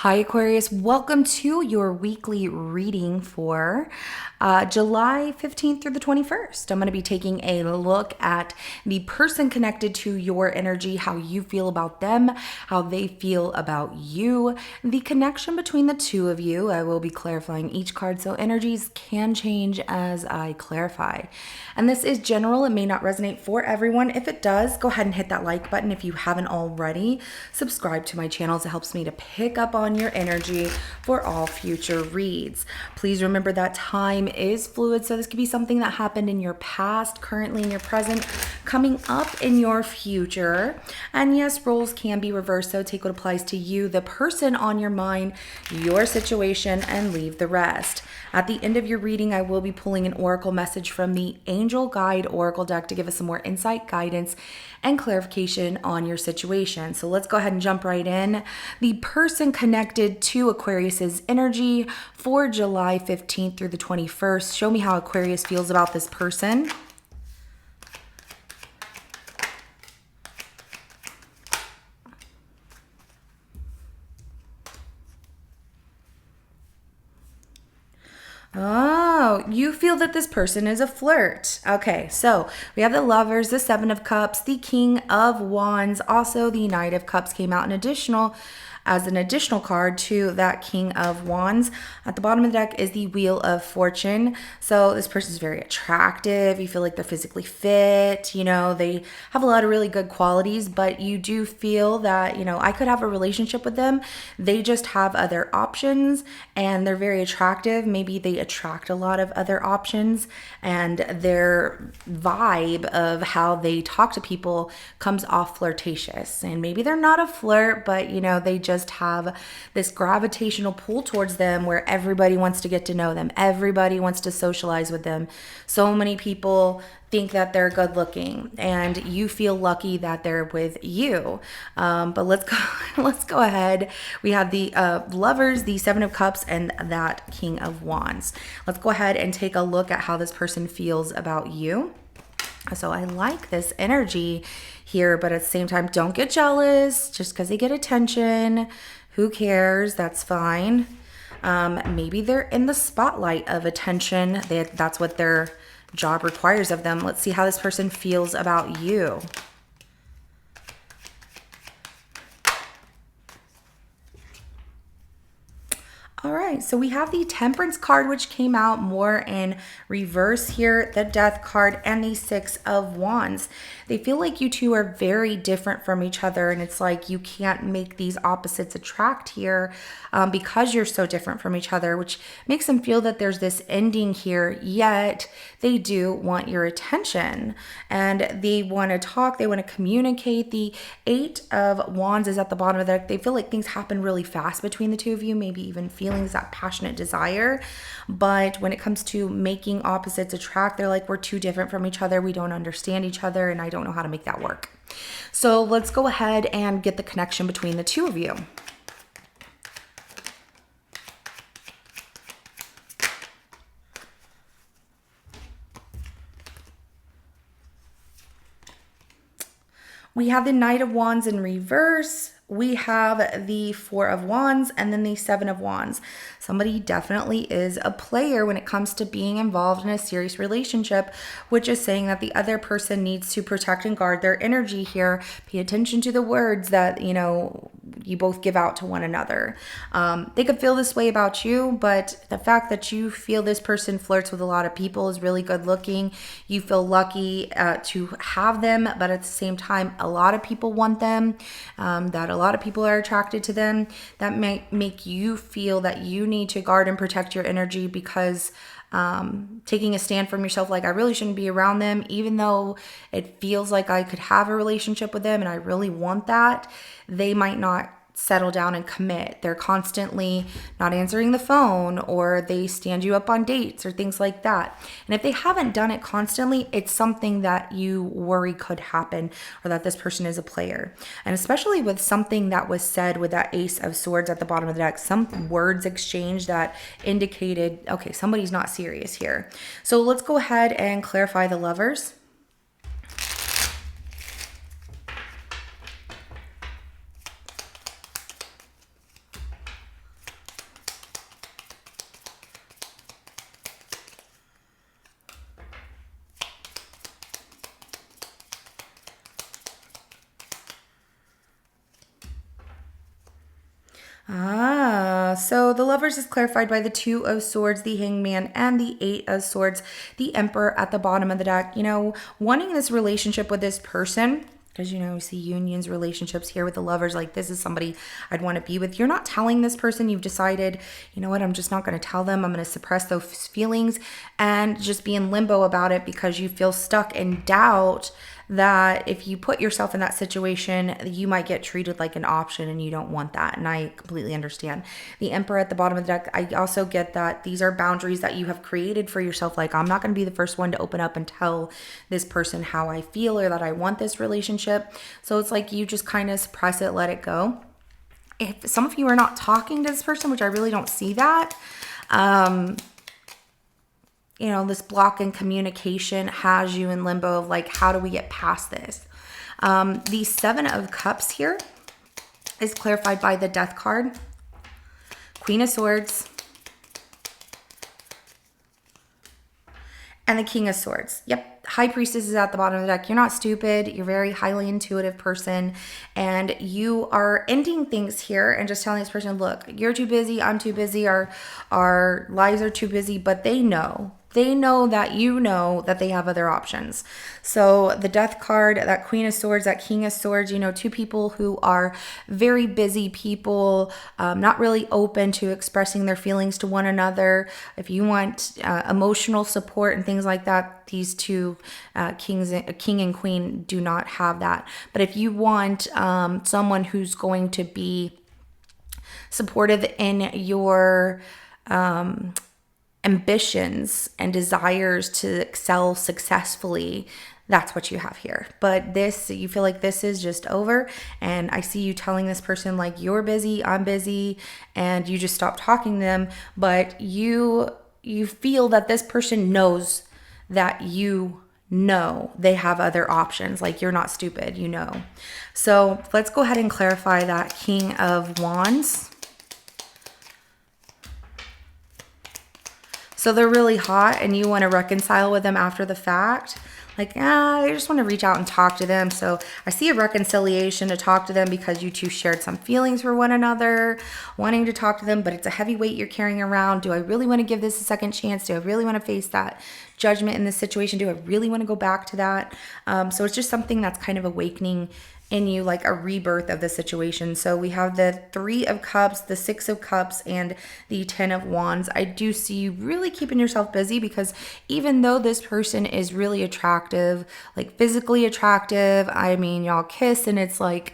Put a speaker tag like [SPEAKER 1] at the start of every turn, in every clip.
[SPEAKER 1] Hi, Aquarius. Welcome to your weekly reading for July 15th through the 21st. I'm going to be taking a look at the person connected to your energy, how you feel about them, how they feel about you, the connection between the two of you. I will be clarifying each card, so energies can change as I clarify. And this is general. It may not resonate for everyone. If it does, go ahead and hit that like button. If you haven't already, subscribe to my channel. It helps me to pick up on your energy for all future reads. Please remember that time is fluid, so this could be something that happened in your past, currently in your present, coming up in your future. And yes, roles can be reversed, so take what applies to you, the person on your mind, your situation, and leave the rest. At the end of your reading, I will be pulling an oracle message from the Angel Guide Oracle deck to give us some more insight, guidance, and clarification on your situation. So let's go ahead and jump right in. The person connected to Aquarius's energy for July 15th through the 21st. Show me how Aquarius feels about this person. Oh, you feel that this person is a flirt. Okay, so we have the Lovers, the Seven of Cups, the King of Wands. Also, the Knight of Cups came out as an additional card to that King of Wands. At the bottom of the deck is the Wheel of Fortune. So this person is very attractive. You feel like they're physically fit. You know, they have a lot of really good qualities, but you do feel that, I could have a relationship with them. They just have other options and they're very attractive. Maybe they attract a lot of other options, and their vibe of how they talk to people comes off flirtatious. And maybe they're not a flirt, but they just have this gravitational pull towards them where everybody wants to get to know them. Everybody wants to socialize with them. So many people think that they're good looking, and you feel lucky that they're with you. But let's go ahead. We have the Lovers, the Seven of Cups, and that King of Wands. Let's go ahead and take a look at how this person feels about you. So I like this energy here, but at the same time, don't get jealous just because they get attention. Who cares? That's fine. Maybe they're in the spotlight of attention. That's what their job requires of them. Let's see how this person feels about you. All right, so we have the Temperance card, which came out more in reverse here, the Death card, and the Six of Wands. They feel like you two are very different from each other, and it's like you can't make these opposites attract here because you're so different from each other, which makes them feel that there's this ending here, yet they do want your attention, and they want to talk, they want to communicate. The Eight of Wands is at the bottom of the deck. They feel like things happen really fast between the two of you, maybe even feelings, that passionate desire. But when it comes to making opposites attract, they're like, we're too different from each other. We don't understand each other, and I don't know how to make that work. So let's go ahead and get the connection between the two of you. We have the Knight of Wands in reverse. We have the Four of Wands and then the Seven of Wands. Somebody definitely is a player when it comes to being involved in a serious relationship, which is saying that the other person needs to protect and guard their energy here. Pay attention to the words that, you both give out to one another. They could feel this way about you, but the fact that you feel this person flirts with a lot of people is really good looking. You feel lucky to have them, but at the same time, a lot of people want them, that a lot of people are attracted to them. That might make you feel that you need to guard and protect your energy because taking a stand from yourself, like I really shouldn't be around them, even though it feels like I could have a relationship with them and I really want that, they might not settle down and commit. They're constantly not answering the phone, or they stand you up on dates or things like that. And if they haven't done it constantly, it's something that you worry could happen, or that this person is a player. And especially with something that was said with that Ace of Swords at the bottom of the deck, some words exchanged that indicated, okay, somebody's not serious here. So let's go ahead and clarify the Lovers. So the Lovers is clarified by the Two of Swords, the Hangman, and the Eight of Swords, the Emperor at the bottom of the deck. You know, wanting this relationship with this person, because, you know, we see unions, relationships here with the Lovers, like this is somebody I'd want to be with. You're not telling this person. You've decided, you know what, I'm just not going to tell them. I'm going to suppress those feelings and just be in limbo about it because you feel stuck in doubt that if you put yourself in that situation, you might get treated like an option and you don't want that. And I completely understand. The Emperor at the bottom of the deck, I also get that these are boundaries that you have created for yourself. Like, I'm not going to be the first one to open up and tell this person how I feel or that I want this relationship. So it's like you just kind of suppress it, let it go. If some of you are not talking to this person, which I really don't see that, you know, this block in communication has you in limbo of like, how do we get past this? The Seven of Cups here is clarified by the Death card, Queen of Swords, and the King of Swords. Yep, High Priestess is at the bottom of the deck. You're not stupid. You're a very highly intuitive person. And you are ending things here and just telling this person, look, you're too busy. I'm too busy. Our lives are too busy. But they know. They know that you know that they have other options. So the Death card, that Queen of Swords, that King of Swords, you know, two people who are very busy people, not really open to expressing their feelings to one another. If you want emotional support and things like that, these two king and queen do not have that. But if you want someone who's going to be supportive in your ambitions and desires to excel successfully, that's what you have here. But this, you feel like this is just over, and I see you telling this person like, you're busy, I'm busy, and you just stop talking to them. But you feel that this person knows that you know they have other options. Like, you're not stupid, you know. So let's go ahead and clarify that King of Wands. So they're really hot and you want to reconcile with them after the fact. Like, I just want to reach out and talk to them. So I see a reconciliation to talk to them because you two shared some feelings for one another, wanting to talk to them, but it's a heavy weight you're carrying around. Do I really want to give this a second chance? Do I really want to face that judgment in this situation? Do I really want to go back to that? So it's just something that's kind of awakening in you, like a rebirth of the situation. So we have the Three of Cups, the Six of Cups, and the Ten of Wands. I do see you really keeping yourself busy because even though this person is really attractive, like physically attractive, I mean, y'all kiss and it's like,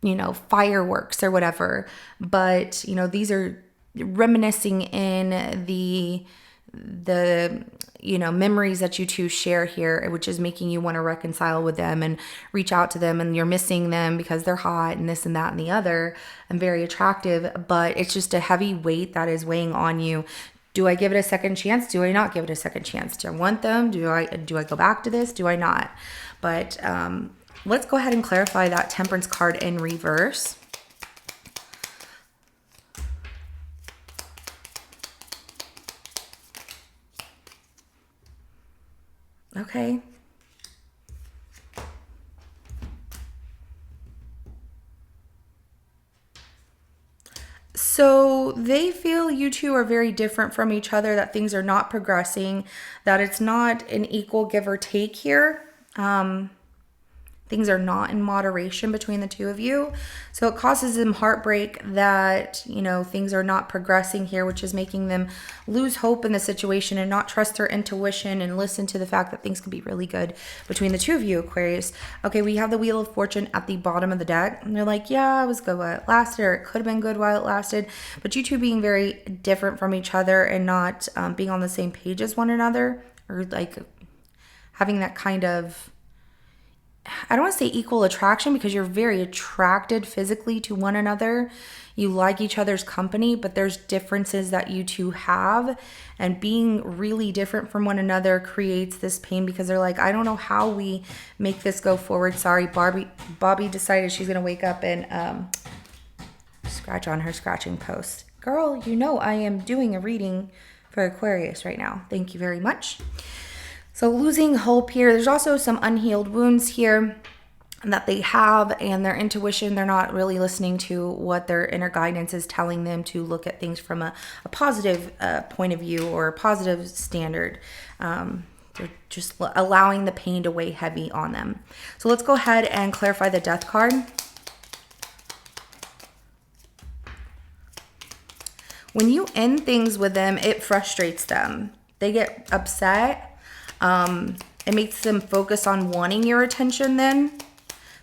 [SPEAKER 1] you know, fireworks or whatever. But, you know, these are reminiscing in the you know, memories that you two share here, which is making you want to reconcile with them and reach out to them, and you're missing them because they're hot and this and that and the other and very attractive, but it's just a heavy weight that is weighing on you. Do I give it a second chance? Do I not give it a second chance? Do I want them? Do I go back to this? Do I not? But let's go ahead and clarify that Temperance card in reverse. Okay. So they feel you two are very different from each other, that things are not progressing, that it's not an equal give or take here. Things are not in moderation between the two of you. So it causes them heartbreak that, you know, things are not progressing here, which is making them lose hope in the situation and not trust their intuition and listen to the fact that things can be really good between the two of you, Aquarius. Okay, we have the Wheel of Fortune at the bottom of the deck. And they're like, yeah, it was good while it lasted, or it could have been good while it lasted. But you two being very different from each other and not being on the same page as one another, or like having that kind of, I don't want to say equal attraction, because you're very attracted physically to one another. You like each other's company, but there's differences that you two have, and being really different from one another creates this pain because they're like, I don't know how we make this go forward. Sorry, Bobby decided she's going to wake up and scratch on her scratching post. Girl, you know I am doing a reading for Aquarius right now. Thank you very much. So losing hope here. There's also some unhealed wounds here. that they have, and their intuition, they're not really listening to what their inner guidance is telling them to look at things from a positive point of view or a positive standard. They're just allowing the pain to weigh heavy on them. So let's go ahead and clarify the Death card. When you end things with them, it frustrates them. They get upset. It makes them focus on wanting your attention then.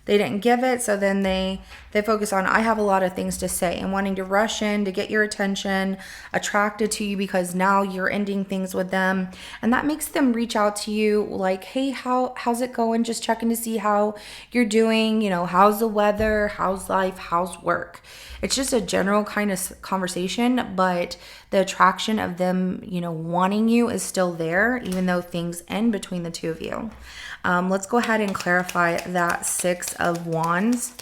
[SPEAKER 1] They didn't give it, so then they focus on, I have a lot of things to say, and wanting to rush in to get your attention, attracted to you because now you're ending things with them. And that makes them reach out to you like, hey, how's it going? Just checking to see how you're doing. You know, how's the weather? How's life? How's work? It's just a general kind of conversation, but the attraction of them, you know, wanting you is still there, even though things end between the two of you. Let's go ahead and clarify that Six of Wands.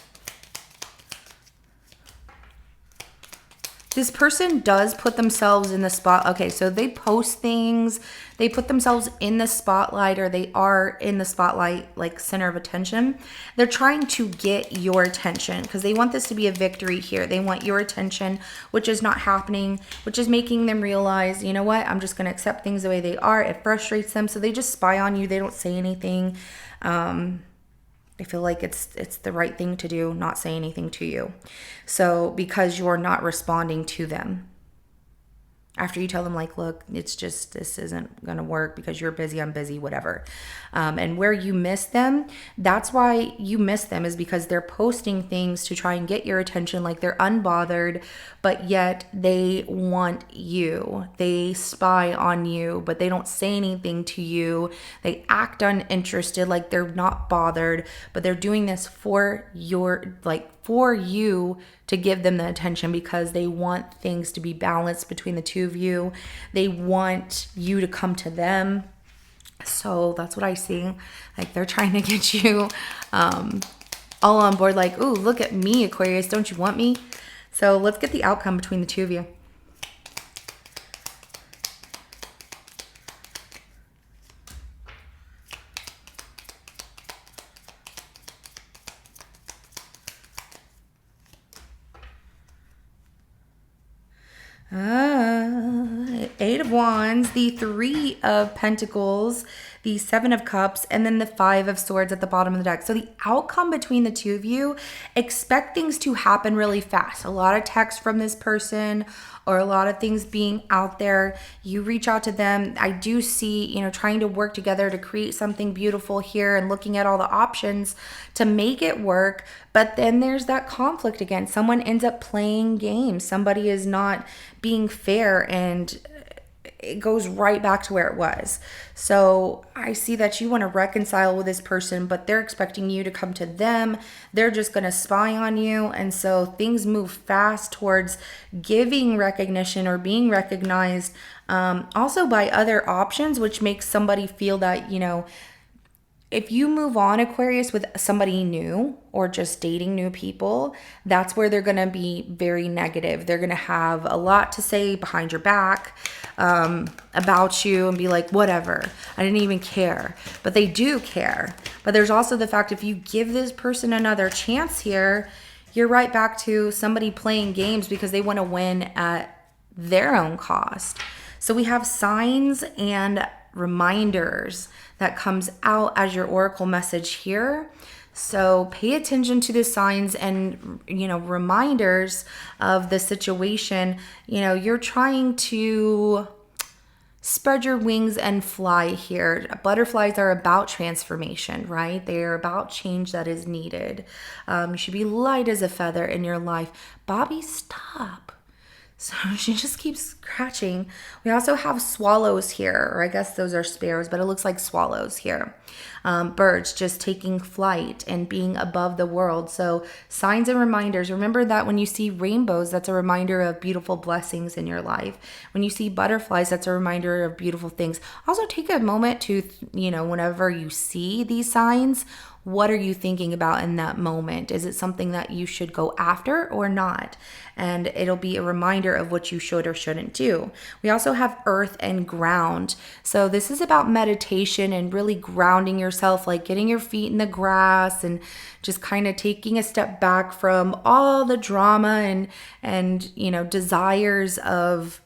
[SPEAKER 1] This person does put themselves in the spot. Okay, so they post things, they put themselves in the spotlight, or they are in the spotlight, like center of attention. They're trying to get your attention because they want this to be a victory here. They want your attention, which is not happening, which is making them realize, you know what, I'm just going to accept things the way they are. It frustrates them, so they just spy on you. They don't say anything. I feel like it's the right thing to do, not say anything to you. So because you're not responding to them. After you tell them like, look, it's just, this isn't going to work because you're busy, I'm busy, whatever. And where you miss them, that's why you miss them, is because they're posting things to try and get your attention, like they're unbothered, but yet they want you. They spy on you, but they don't say anything to you. They act uninterested, like they're not bothered, but they're doing this for you to give them the attention because they want things to be balanced between the two of you. They want you to come to them. So that's what I see. Like they're trying to get you all on board, like, ooh, look at me, Aquarius, don't you want me? So let's get the outcome between the two of you. Eight of Wands, the Three of Pentacles, the Seven of Cups, and then the Five of Swords at the bottom of the deck. So the outcome between the two of you, expect things to happen really fast. A lot of text from this person, or a lot of things being out there. You reach out to them. I do see, you know, trying to work together to create something beautiful here and looking at all the options to make it work. But then there's that conflict again. Someone ends up playing games. Somebody is not being fair, and it goes right back to where it was. So I see that you want to reconcile with this person, but they're expecting you to come to them. They're just going to spy on you. And so things move fast towards giving recognition or being recognized, also by other options, which makes somebody feel that, you know, if you move on, Aquarius, with somebody new or just dating new people, that's where they're going to be very negative. They're going to have a lot to say behind your back about you and be like, whatever, I didn't even care. But they do care. But there's also the fact, if you give this person another chance here, you're right back to somebody playing games because they want to win at their own cost. So we have signs and reminders that comes out as your oracle message here. So pay attention to the signs and, you know, reminders of the situation. You know, you're trying to spread your wings and fly here. Butterflies are about transformation, right? They are about change that is needed. You should be light as a feather in your life. Bobby, stop. So she just keeps scratching. We also have swallows here, or I guess those are sparrows, but it looks like swallows here. Birds just taking flight and being above the world. So signs and reminders. Remember that when you see rainbows, that's a reminder of beautiful blessings in your life. When you see butterflies, that's a reminder of beautiful things. Also take a moment to, you know, whenever you see these signs, What are you thinking about in that moment? Is it something that you should go after or not? And it'll be a reminder of what you should or shouldn't do. We also have earth and ground. So this is about meditation and really grounding yourself, like getting your feet in the grass and just kind of taking a step back from all the drama and desires of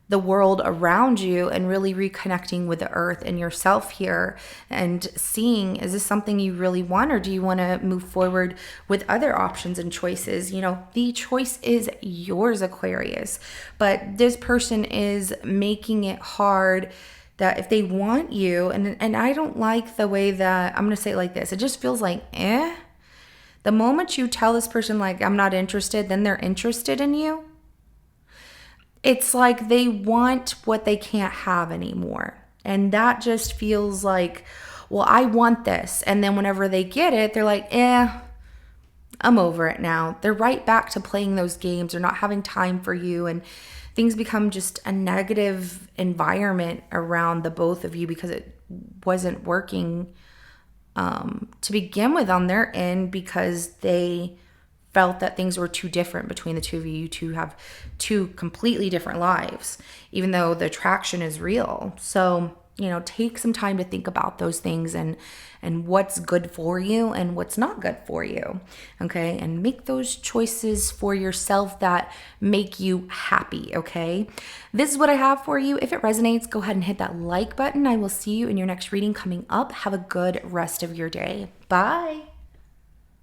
[SPEAKER 1] the world around you, and really reconnecting with the earth and yourself here, and seeing, is this something you really want, or do you want to move forward with other options and choices? The choice is yours, Aquarius, but this person is making it hard, that if they want you, and I don't like the way that, I'm going to say it like this, it just feels like the moment you tell this person like, I'm not interested, then they're interested in you. It's like they want what they can't have anymore. And that just feels like, well, I want this. And then whenever they get it, they're like, I'm over it now. They're right back to playing those games or not having time for you. And things become just a negative environment around the both of you because it wasn't working to begin with on their end, because they felt that things were too different between the two of you. You two have two completely different lives, even though the attraction is real. So, take some time to think about those things and what's good for you and what's not good for you. Okay. And make those choices for yourself that make you happy. Okay. This is what I have for you. If it resonates, go ahead and hit that like button. I will see you in your next reading coming up. Have a good rest of your day. Bye.